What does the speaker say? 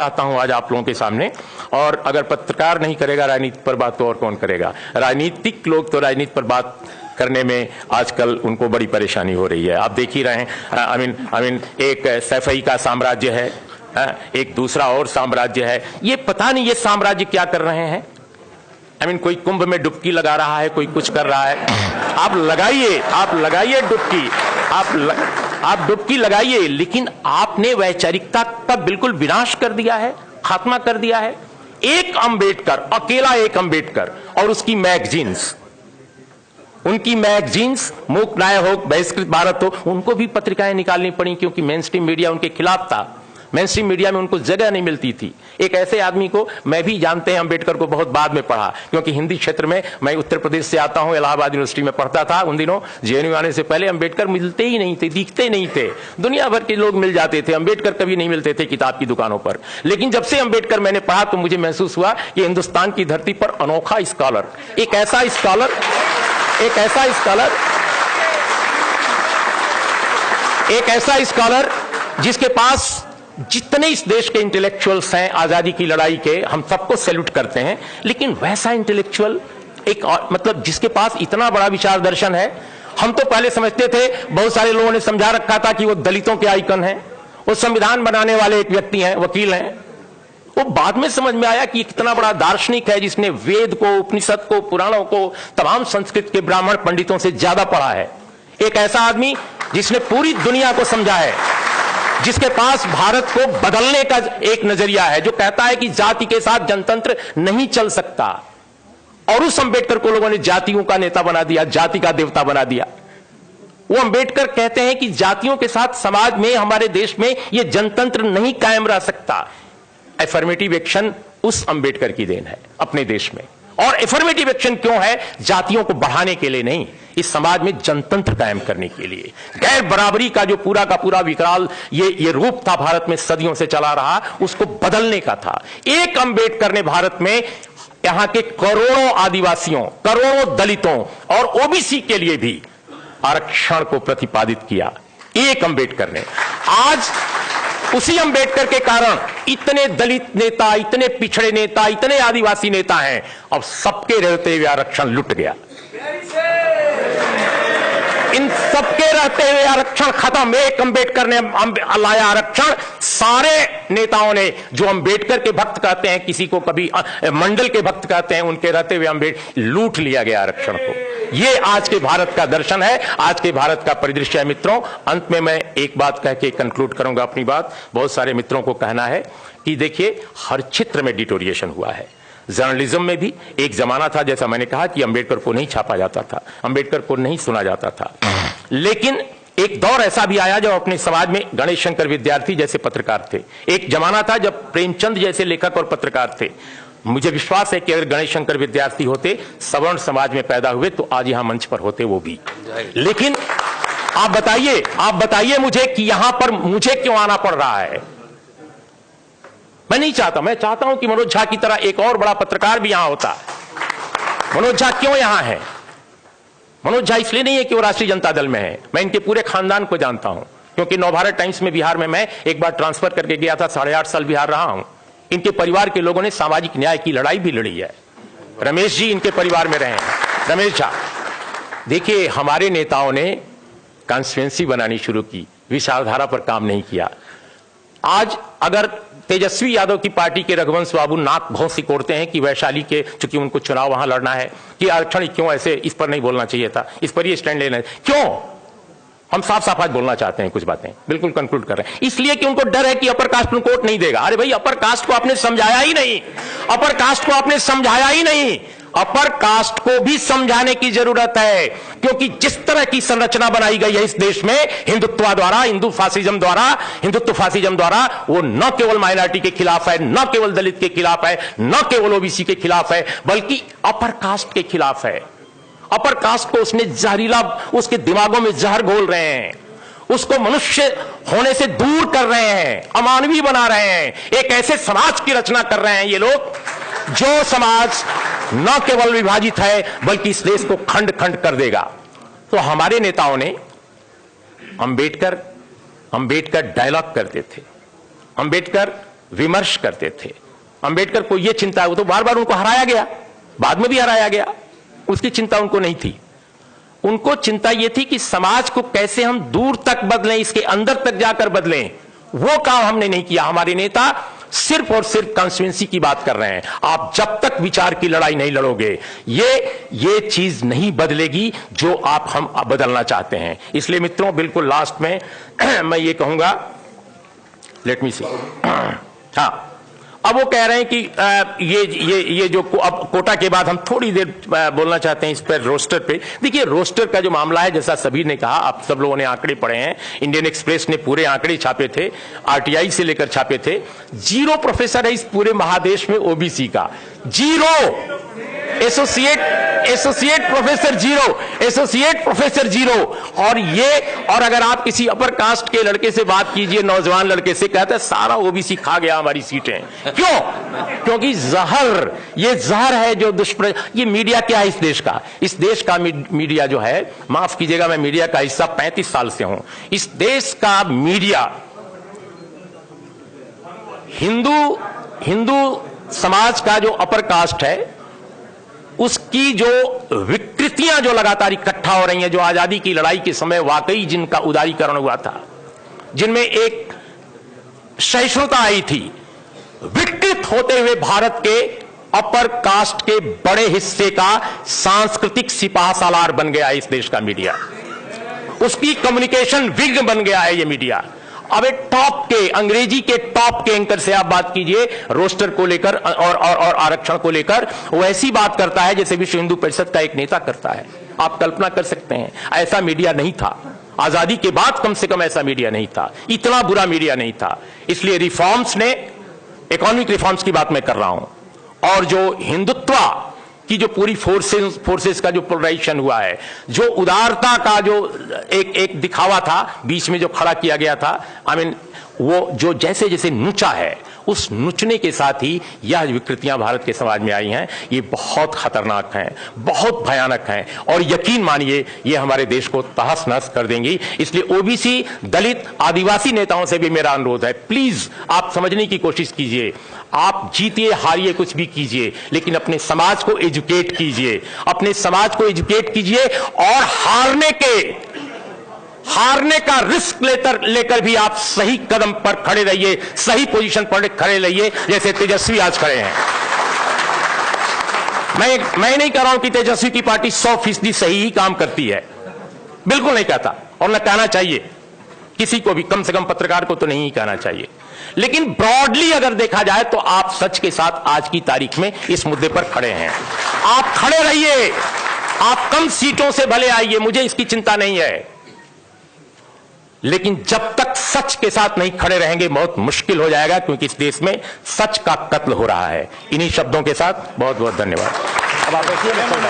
आता हूं आज आप लोगों के सामने। और अगर पत्रकार नहीं करेगा राजनीति पर बात तो और कौन करेगा। राजनीतिक लोग तो राजनीति पर बात करने में आजकल उनको बड़ी परेशानी हो रही है। आप देख ही रहे हैं। आई मीन एक सैफई का साम्राज्य है, एक दूसरा और साम्राज्य है। ये पता नहीं ये साम्राज्य क्या कर रहे हैं। कोई कुंभ में डुबकी लगा रहा है, कोई कुछ कर रहा है। आप लगाइए डुबकी, आप डुबकी लगाइए, लेकिन आपने वैचारिकता का बिल्कुल विनाश कर दिया है, खात्मा कर दिया है। एक अंबेडकर, अकेला एक अंबेडकर और उसकी मैगजीन्स, उनकी मैगजीन्स मूक नाय हो, बहिष्कृत भारत हो, उनको भी पत्रिकाएं निकालनी पड़ी क्योंकि मेन स्ट्रीम मीडिया उनके खिलाफ था। मेन स्ट्रीम मीडिया में उनको जगह नहीं मिलती थी। एक ऐसे आदमी को मैं भी जानते हैं, अंबेडकर को बहुत बाद में पढ़ा, क्योंकि हिंदी क्षेत्र में मैं उत्तर प्रदेश से आता हूं, इलाहाबाद यूनिवर्सिटी में पढ़ता था। उन दिनों जेएनयू आने से पहले अंबेडकर मिलते ही नहीं थे, दिखते नहीं थे। दुनिया भर के लोग मिल जाते थे, अंबेडकर कभी नहीं मिलते थे किताब की दुकानों पर। लेकिन जब से अंबेडकर मैंने पढ़ा तो मुझे महसूस हुआ कि हिंदुस्तान की धरती पर अनोखा स्कॉलर, एक ऐसा स्कॉलर जिसके पास जितने इस देश के इंटेलेक्चुअल्स हैं आजादी की लड़ाई के, हम सबको सैल्यूट करते हैं, लेकिन वैसा इंटेलेक्चुअल एक मतलब जिसके पास इतना बड़ा विचार दर्शन है। हम तो पहले समझते थे, बहुत सारे लोगों ने समझा रखा था कि वो दलितों के आइकन हैं, वो संविधान बनाने वाले एक व्यक्ति हैं, वकील हैं। वो बाद में समझ में आया कि कितना बड़ा दार्शनिक है जिसने वेद को, उपनिषद को, पुराणों को, तमाम संस्कृत के ब्राह्मण पंडितों से ज्यादा पढ़ा है। एक ऐसा आदमी जिसने पूरी दुनिया को समझा है, जिसके पास भारत को बदलने का एक नजरिया है, जो कहता है कि जाति के साथ जनतंत्र नहीं चल सकता। और उस अंबेडकर को लोगों ने जातियों का नेता बना दिया, जाति का देवता बना दिया। वो अंबेडकर कहते हैं कि जातियों के साथ समाज में, हमारे देश में यह जनतंत्र नहीं कायम रह सकता। एफर्मेटिव एक्शन उस अंबेडकर की देन है अपने देश में। और एफर्मेटिव एक्शन क्यों है? जातियों को बढ़ाने के लिए नहीं, इस समाज में जनतंत्र कायम करने के लिए। गैर बराबरी का जो पूरा का पूरा विकराल ये रूप था भारत में सदियों से चला रहा, उसको बदलने का था। एक अंबेडकर ने भारत में यहां के करोड़ों आदिवासियों, करोड़ों दलितों और ओबीसी के लिए भी आरक्षण को प्रतिपादित किया। एक अंबेडकर ने। आज उसी अंबेडकर के कारण इतने दलित नेता, इतने पिछड़े नेता, इतने आदिवासी नेता हैं। अब सबके रहते हुए आरक्षण लुट गया। इन सबके रहते हुए आरक्षण खत्म। एक अंबेडकर ने लाया आरक्षण। सारे नेताओं ने, जो अंबेडकर के भक्त कहते हैं, किसी को कभी मंडल के भक्त कहते हैं, उनके रहते हुए अंबेडकर लूट लिया गया आरक्षण को। ये आज के भारत का दर्शन है, आज के भारत का परिदृश्य है। मित्रों, अंत में मैं एक बात कह के कंक्लूड करूंगा अपनी बात। बहुत सारे मित्रों को कहना है कि देखिए, हर क्षेत्र में डिटोरिएशन हुआ है। जर्नलिज्म में भी एक जमाना था, जैसा मैंने कहा, कि अंबेडकर को नहीं छापा जाता था, अंबेडकर को नहीं सुना जाता था। लेकिन एक दौर ऐसा भी आया जब अपने समाज में गणेश शंकर विद्यार्थी जैसे पत्रकार थे। एक जमाना था जब प्रेमचंद जैसे लेखक और पत्रकार थे। मुझे विश्वास है कि अगर गणेश शंकर विद्यार्थी होते, सवर्ण समाज में पैदा हुए, तो आज यहां मंच पर होते वो भी। लेकिन आप बताइए मुझे कि यहां पर मुझे क्यों आना पड़ रहा है। मैं नहीं चाहता, मैं चाहता हूं कि मनोज झा की तरह एक और बड़ा पत्रकार भी यहां होता। मनोज झा क्यों यहां है? मनोज झा इसलिए नहीं है कि वो राष्ट्रीय जनता दल में है। मैं इनके पूरे खानदान को जानता हूं, क्योंकि नवभारत टाइम्स में बिहार में मैं एक बार ट्रांसफर करके गया था, 8.5 साल बिहार रहा हूं। इनके परिवार के लोगों ने सामाजिक न्याय की लड़ाई भी लड़ी है। रमेश जी इनके परिवार में रहे हैं, रमेश झा। देखिए, हमारे नेताओं ने कॉन्स्टिट्यूएंसी बनानी शुरू की, विचारधारा पर काम नहीं किया। आज अगर तेजस्वी यादव की पार्टी के रघुवंश बाबू नाक बहुत सिकोड़ते हैं कि वैशाली के, चूंकि उनको चुनाव वहां लड़ना है, कि आरक्षण क्यों ऐसे, इस पर नहीं बोलना चाहिए था, इस पर ये स्टैंड लेना है, क्यों? हम साफ साफ आज बोलना चाहते हैं कुछ बातें, बिल्कुल कंक्लूड कर रहे हैं। इसलिए कि उनको डर है कि अपर कास्ट को कोर्ट नहीं देगा। अरे भाई, अपर कास्ट को आपने समझाया ही नहीं, अपर कास्ट को आपने समझाया ही नहीं। अपर कास्ट को भी समझाने की जरूरत है, क्योंकि जिस तरह की संरचना बनाई गई है इस देश में हिंदुत्व द्वारा, हिंदुत्व फासिज्म द्वारा, वो न केवल माइनॉरिटी के खिलाफ है, न केवल दलित के खिलाफ है, न केवल ओबीसी के खिलाफ है, बल्कि अपर कास्ट के खिलाफ है। अपर कास्ट को उसने जहरीला, उसके दिमागों में जहर घोल रहे हैं, उसको मनुष्य होने से दूर कर रहे हैं, अमानवीय बना रहे हैं। एक ऐसे समाज की रचना कर रहे हैं ये लोग, जो समाज न केवल विभाजित है, बल्कि इस देश को खंड खंड कर देगा। तो हमारे नेताओं ने अंबेडकर डायलॉग करते थे। अंबेडकर विमर्श करते थे। अंबेडकर को यह चिंता, वो तो बार बार उनको हराया गया, बाद में भी हराया गया, उसकी चिंता उनको नहीं थी। उनको चिंता यह थी कि समाज को कैसे हम दूर तक बदलें, इसके अंदर तक जाकर बदलें। वो काम हमने नहीं किया। हमारे नेता सिर्फ और सिर्फ कॉन्स्टिट्यूएंसी की बात कर रहे हैं। आप जब तक विचार की लड़ाई नहीं लड़ोगे, ये चीज नहीं बदलेगी जो हम बदलना चाहते हैं। इसलिए मित्रों, बिल्कुल लास्ट में मैं ये कहूंगा, लेट मी सी, हाँ, अब वो कह रहे हैं कि ये जो अब कोटा के बाद हम थोड़ी देर बोलना चाहते हैं इस पर, रोस्टर पे। देखिए, रोस्टर का जो मामला है, जैसा सभी ने कहा, आप सब लोगों ने आंकड़े पढ़े हैं, इंडियन एक्सप्रेस ने पूरे आंकड़े छापे थे, आरटीआई से लेकर छापे थे। 0 प्रोफेसर है इस पूरे महादेश में ओबीसी का, 0 एसोसिएट प्रोफेसर 0, एसोसिएट प्रोफेसर 0। और अगर आप किसी अपर कास्ट के लड़के से बात कीजिए, नौजवान लड़के से, कहते हैं सारा ओबीसी खा गया हमारी सीटें। क्यों? क्योंकि ये जहर है जो ये मीडिया क्या है इस देश का? इस देश का मीडिया जो है, माफ कीजिएगा, मैं मीडिया का हिस्सा 35 साल से हूं। इस देश का मीडिया हिंदू समाज का जो अपर कास्ट है, उसकी जो विकृतियां जो लगातार इकट्ठा हो रही हैं, जो आजादी की लड़ाई के समय वाकई जिनका उदारीकरण हुआ था, जिनमें एक सहिष्णुता आई थी, विकृत होते हुए भारत के अपर कास्ट के बड़े हिस्से का सांस्कृतिक सिपाह सालार बन गया है इस देश का मीडिया। उसकी कम्युनिकेशन विघ्न बन गया है ये मीडिया। अब एक टॉप के, अंग्रेजी के टॉप के एंकर से आप बात कीजिए रोस्टर को लेकर और आरक्षण को लेकर, वो ऐसी बात करता है जैसे विश्व हिंदू परिषद का एक नेता करता है। आप कल्पना कर सकते हैं, ऐसा मीडिया नहीं था आजादी के बाद, कम से कम ऐसा मीडिया नहीं था, इतना बुरा मीडिया नहीं था। इसलिए रिफॉर्म्स ने, इकोनॉमिक रिफॉर्म्स की बात मैं कर रहा हूं, और जो हिंदुत्व की जो पूरी फोर्सेस का जो पोलराइजेशन हुआ है, जो उदारता का जो एक दिखावा था बीच में जो खड़ा किया गया था, वो जो जैसे जैसे नुचा है, उस नुचने के साथ ही यह विकृतियां भारत के समाज में आई हैं, ये बहुत खतरनाक हैं, बहुत भयानक हैं, और यकीन मानिए ये हमारे देश को तहस नहस कर देंगी। इसलिए ओबीसी, दलित, आदिवासी नेताओं से भी मेरा अनुरोध है, प्लीज आप समझने की कोशिश कीजिए। आप जीतिए हारिए कुछ भी कीजिए, लेकिन अपने समाज को एजुकेट कीजिए, अपने समाज को एजुकेट कीजिए, और हारने का रिस्क लेकर भी आप सही कदम पर खड़े रहिए, सही पोजीशन पर खड़े रहिए, जैसे तेजस्वी आज खड़े हैं। मैं नहीं कह रहा हूं कि तेजस्वी की पार्टी 100% सही ही काम करती है, बिल्कुल नहीं कहता, और न कहना चाहिए किसी को भी, कम से कम पत्रकार को तो नहीं कहना चाहिए। लेकिन ब्रॉडली अगर देखा जाए तो आप सच के साथ आज की तारीख में इस मुद्दे पर खड़े हैं। आप खड़े रहिए, आप कम सीटों से भले आइए, मुझे इसकी चिंता नहीं है, लेकिन जब तक सच के साथ नहीं खड़े रहेंगे बहुत मुश्किल हो जाएगा, क्योंकि इस देश में सच का कत्ल हो रहा है। इन्हीं शब्दों के साथ बहुत बहुत धन्यवाद। अब आप